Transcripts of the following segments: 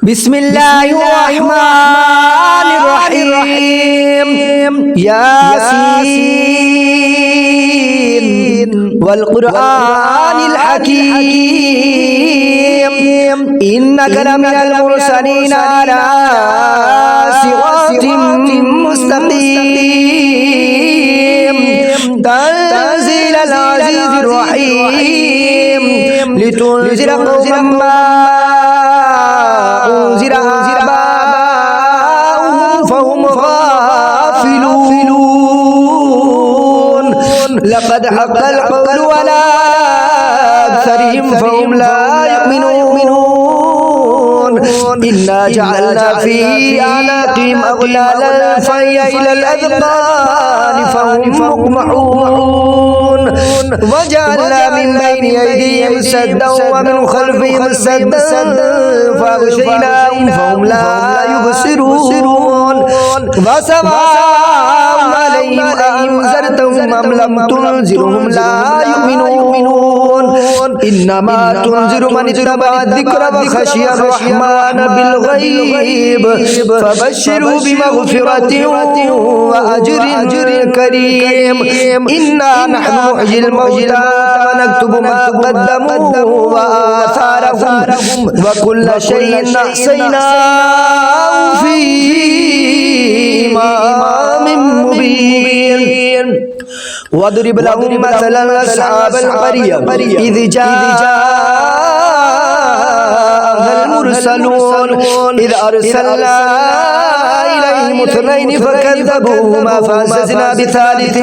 بسم الله الرحمن الرحيم ياسين والقرآن الحكيم إنك لمن المرسلين على صراط مستقيم تنزيل العزيز الرحيم لتنذر قوما ما أنذر آباؤهم فهم غافلون لقد حق القول على أكثرهم فهم لا يؤمنون إنا جعلنا في أعناقهم أغلالا فهي إلى الأذقان فهم مقمحون وجعلنا من بين أيديهم سدا ومن خلفهم سدا فأغشيناهم فهم لا يبصرون وسواء عليهم أأنذرتهم أم لم تنذرهم لا يؤمنون إنما تنذر من اتبع الذكر وخشي الرحمن بالغيب فبشروا بمغفرة وأجر كريم إنا نحن نحيي الموتى ونكتب ما قدموا وآثارهم وكل شيء أحصيناه في إمام مبين واضرب لهم مثلا أصحاب القرية إذ جاءها المرسلون إذ أرسلنا إليهم اثنين فكذبوهما فعززنا بثالث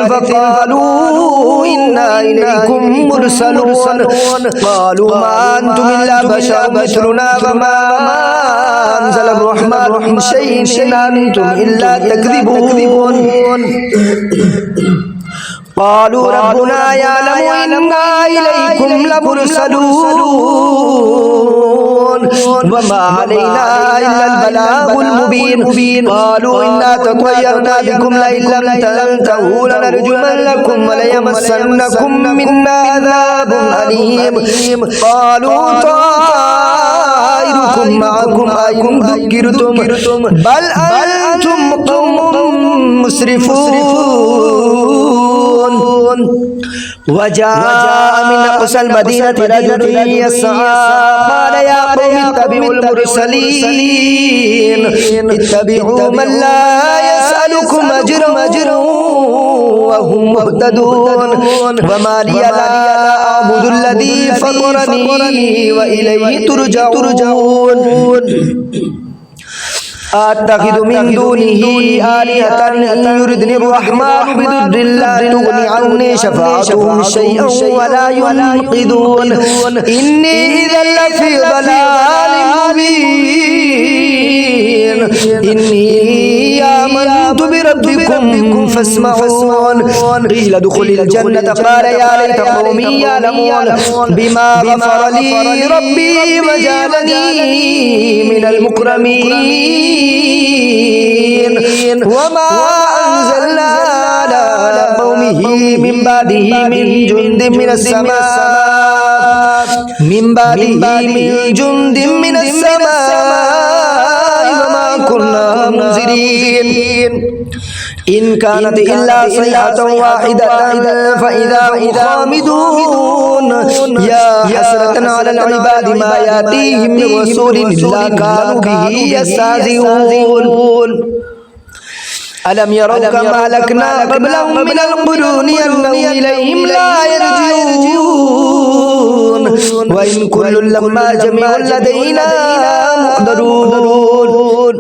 فقالوا إنا إليكم مرسلون قالوا ما أنتم إلا بشر مثلنا وما أنزل الرحمن من شيء إن أنتم إلا تكذبون قالوا ربنا يعلم إنا إليكم لمرسلون وما علينا إلا البلاغ المبين قالوا إنا تطيرنا بكم لئن لم تنتهوا لنرجمنكم وليمسنكم منا عذاب أليم قالوا طائركم معكم أئن ذكرتم بل أنتم قوم مسرفون وجاء من أقصى المدينة رجل يسعى قال يا قوم اتبعوا المرسلين اتبعوا من لا يسألكم أجرا وهم مهتدون وما لي لا أعبد الذي فطرني وإليه ترجعون أتخذ من دونه آلهة إن يردني الرحمن بضر لا تغني عني شفاعتهم شيئا ولا ينقذون إني إذا لفي ضلال مبين إني آمنت بربكم فاسمعون قيل ادخل الجنة قال يا ليت قومي يعلمون بما غفر لي ربي وجعلني من المكرمين وما أنزلنا على قومه من بعده من جند من السماء وما كنا منذرين إن كانت إلا صيحة واحدة فإذا هم خامدون يا حسرة على العباد ما يأتيهم من رسول إلا كانوا به يستهزئون ألم يروا كما أهلكنا قبلهم من القرون أنهم إليهم لا يرجعون وإن كل لما جميع لدينا محضرون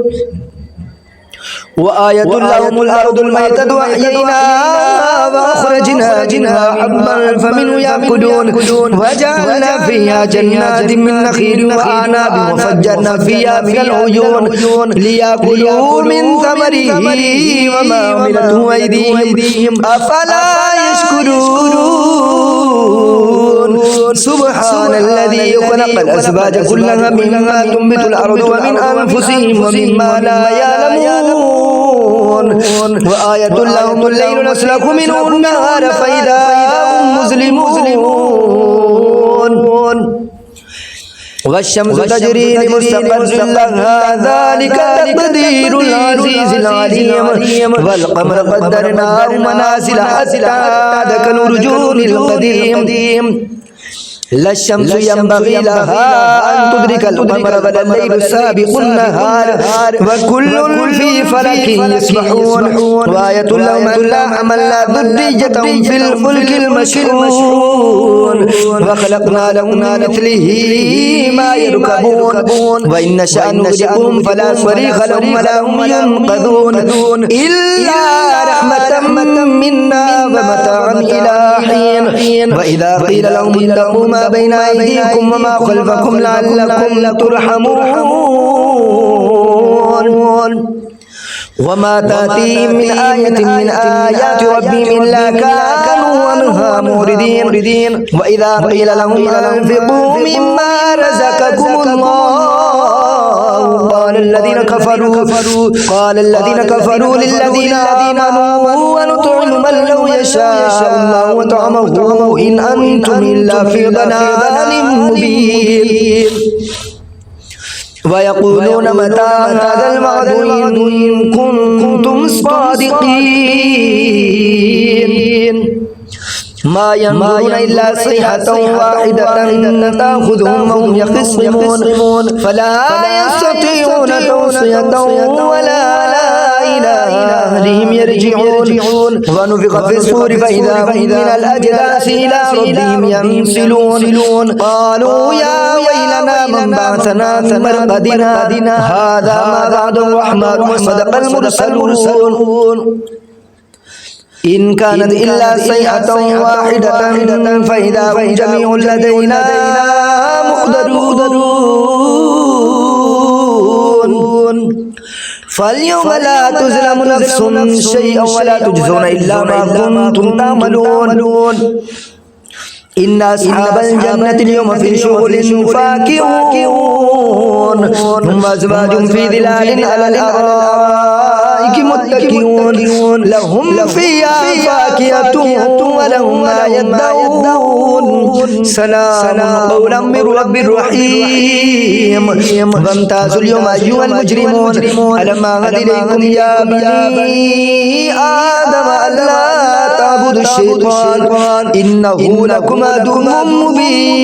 وآية لهم الأرض الميتة أحييناها وأخرجنا منها حبا فمنه يأكلون وجعلنا فيها جنات من نخيل وأعناب وفجرنا فيها من العيون ليأكلوا من ثمره وما عملته أيديهم أفلا يشكرون سبحان الذي خلق الأزواج كلها مما تنبت الأرض ومن أنفسهم ومما لا يعلمون وآية لهم الليل نسلك منه النهار فإذا هم مظلمون والشمس تجري لمستقر لها ذلك تقدير العزيز العليم والقمر قدرناه منازل حتى عاد كالعرجون القديم لا الشمس ينبغي لها أن تدرك القمر ولا الليل سابق النهار وكل في فلك يسبحون وآية لهم أنا حملنا ذريتهم في الفلك المشحون وخلقنا لهم من مثله ما يركبون وإن نشأ نغرقهم فلا صريخ لهم ولا هم ينقذون إلا رحمة منا ومتاعا إلى حين وإذا قيل لهم اتقوا ما بين أيديكم وما خلفكم لعلكم ترحمون وما تأتيهم من آية من آيات ربهم إلا كانوا عنها معرضين وإذا قيل لهم أنفقوا مما رزقكم الله قال الذين كفروا للذين آمنوا ونطعم من لو يشاء الله وطعمه إن أنتم إلا في ضلال مبين ويقولون متى هذا الوعد إن كنتم صادقين ما ينظرون إلا صيحة واحدة تأخذهم وهم يخصمون فلا يستطيعون توصية ولا إلى أهلهم يرجعون ونفخ في الصور فإذا هم من الأجداث إلى ربهم ينسلون قالوا يا ويلنا من بعثنا من مرقدنا هذا ما وعد الرحمن وصدق المرسلون إن كانت إلا صيحة واحدة فإذا هم جميع لدينا محضرون فاليوم لا تظلم نفس شيئا ولا تجزون إلا ما كنتم تعملون إن أصحاب الجنة اليوم في شغل فاكهون هم أزواج في ظلال على الأرائك متكئون لهم فيها فاكهة ولهم ما يدعون سلام قولا من رب رحيم وامتازوا اليوم أيها المجرمون ألم أعهد إليكم يا بني آدم ألا تعبدوا الشيطان إنه لكم عدو مبين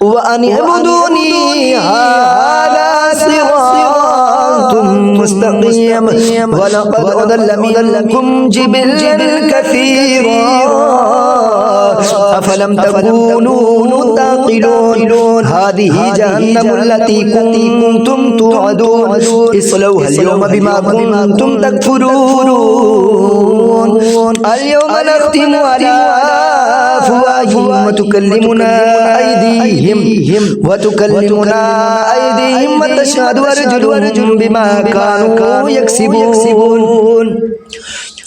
وأن اعبدوني هذا صراط مستقيم ولقد أضل منكم جبلا كثيرا أفلم تكونوا تعقلون هذه جهنم التي كنتم توعدون اصلوها اليوم بما كنتم تكفرون اليوم نختم على أفواههم وتكلمنا أيديهم وتشهد أرجلهم بما كانوا يكسبون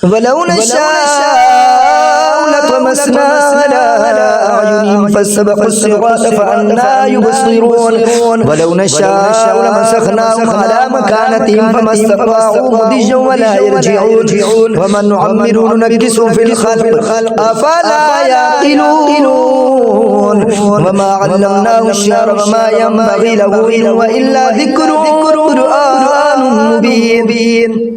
ولو نشاء لطمسنا على أعينهم فاستبقوا الصراط فأنى يبصرون ولو نشاء لمسخناهم على مكانتهم فما استطاعوا مضيا ولا يرجعون ومن نعمره ننكسه في الخلق أفلا يعقلون وما علمناه الشعر وما ينبغي له إلا ذكر قرآن مبين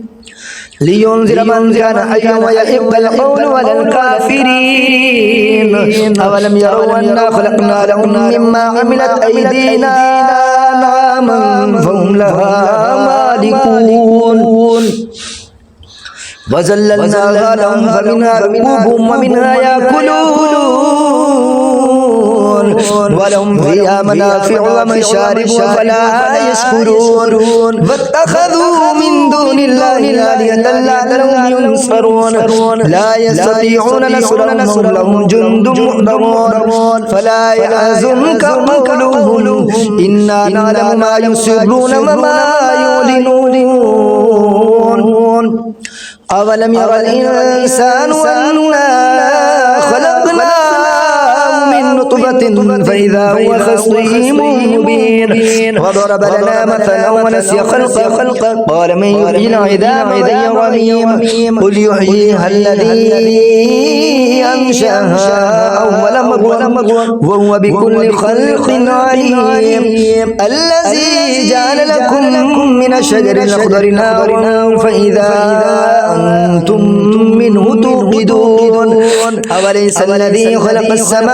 لينذر من كان حيا ويحق القول ولا الكافرين أولم يروا أنا خلقنا لهم مما عملت أيدينا أنعاما فهم لها مالكون وزللناها لهم فمنها ركوبهم ومنها يأكلون ولهم فيها منافع ومشارب فلا يشكرون واتخذوا من دون الله آلهة لعلهم ينصرون لا يستطيعون نصرهم لهم جند محضرون فلا يحزنك قولهم إنا نعلم ما يسرون وما يعلنون أولم ير الإنسان أنا خلقناه من نطفة فإذا هو خصيم مبين وضرب لنا مثلا ونسي خلقه قال من يحيي العظام وهي رميم قل يحييها الذي أنشأها أول مرة وهو بكل خلق عليم الذي جعل لكم من الشجر الأخضر نارا فإذا أنتم منه توقدون أوليس الذي خلق السماوات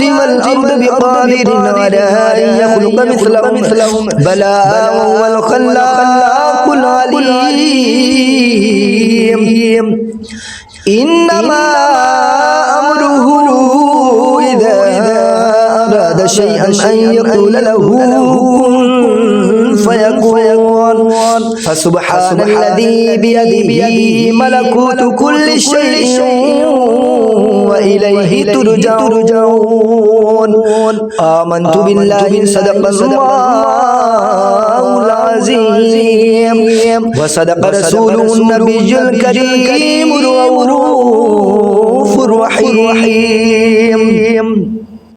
والأرض بقادر على أن يخلق مثلهم بلى وهو الخلاق العليم إنما أمره إذا أراد شيئا أن يقول له كن فيكون فسبحان الذي بيده ملكوت كل شيء وإليه ترجعون آمنت بالله صدق الله العظيم وصدق رسوله النبي الكريم الرؤوف الرحيم